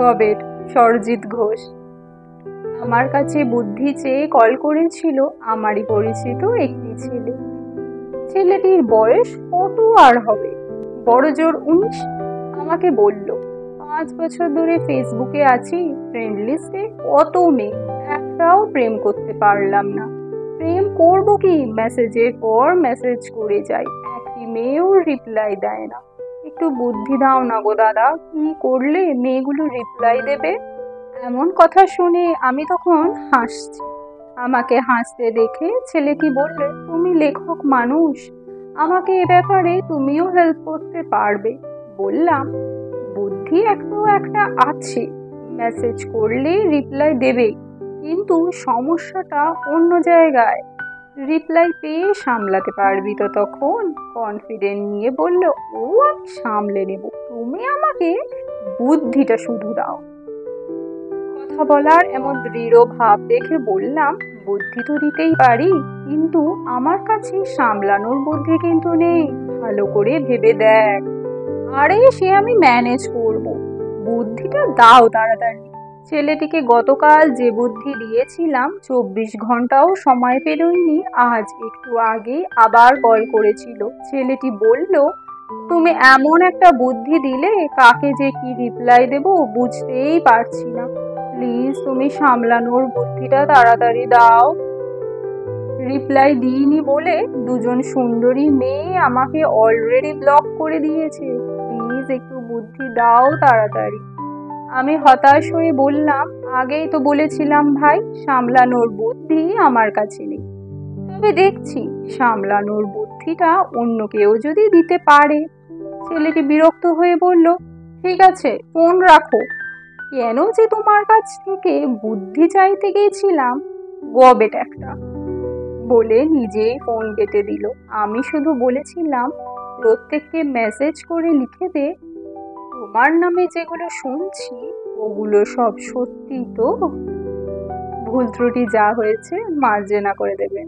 গবেট সরজিৎ ঘোষ। আমার কাছে বুদ্ধি চেয়ে কল করেছিল আমারই পরিচিত একটি ছেলে। ছেলেটির বয়স কত আর হবে, বড় জোর 19। আমাকে বলল, 5 বছর ধরে ফেসবুকে আছি, ফ্রেন্ড লিস্টে কত মেয়ে, একটাও প্রেম করতে পারলাম না। প্রেম করব কি, মেসেজের পর মেসেজ করে যাই, একটি মেয়েও রিপ্লাই দেয় না। একটু বুদ্ধি দাও না গো দাদা, কি করলে মেয়েগুলো রিপ্লাই দেবে? এমন কথা শুনে আমি তখন হাসছি। আমাকে হাসতে দেখে ছেলেটি বললে, তুমি লেখক মানুষ, আমাকে এ ব্যাপারে তুমিও হেল্প করতে পারবে। বললাম, বুদ্ধি একটু একটা আছে, মেসেজ করলে রিপ্লাই দেবে, কিন্তু সমস্যাটা অন্য জায়গায়। রিপ্লাই পেয়ে সামলাতে পারবি তো? তখন কনফিডেন্ট নিয়ে বলল, ও আমি সামলে নেব, তুমি আমাকে বুদ্ধিটা শুধু দাও। কথা বলার এমন দৃঢ় ভাব দেখে বললাম, বুদ্ধি তো দিতেই পারি, কিন্তু আমার কাছে সামলানোর বুদ্ধি কিন্তু নেই, ভালো করে ভেবে দেখ। আরে সে আমি ম্যানেজ করব, বুদ্ধিটা দাও তাড়াতাড়ি। ছেলেটিকে গতকাল যে বুদ্ধি দিয়েছিলাম 24 ঘন্টাও সময় পেরোয়নি, আজ একটু আগে আবার কল করেছিল। ছেলেটি বলল, তুমি এমন একটা বুদ্ধি দিলে, কাকে যে কি রিপ্লাই দেব বুঝতেই পারছি না, প্লিজ তুমি সামলানোর বুদ্ধিটা তাড়াতাড়ি দাও। রিপ্লাই দিইনি বলে দুজন সুন্দরী মেয়ে আমাকে অলরেডি ব্লক করে দিয়েছে, প্লিজ একটু বুদ্ধি দাও তাড়াতাড়ি। আমি হতাশ হয়ে বললাম, আগেই তো বলেছিলাম ভাই, সামলানোর বুদ্ধি আমার কাছে নেই, তবে দেখছি সামলানোর বুদ্ধিটা অন্য কেউ যদি দিতে পারে। ছেলেটি বিরক্ত হয়ে বলল, ঠিক আছে ফোন রাখো। কেন যে তোমার কাছ থেকে বুদ্ধি চাইতে গেছিলাম, গবেট একটা, বলে নিজেই ফোন কেটে দিল। আমি শুধু বলেছিলাম, প্রত্যেককে মেসেজ করে লিখে দে, তোমার নামে যেগুলো শুনছি ওগুলো সব সত্যি তো? ভুল ত্রুটি যা হয়েছে মার্জনা করে দেবেন।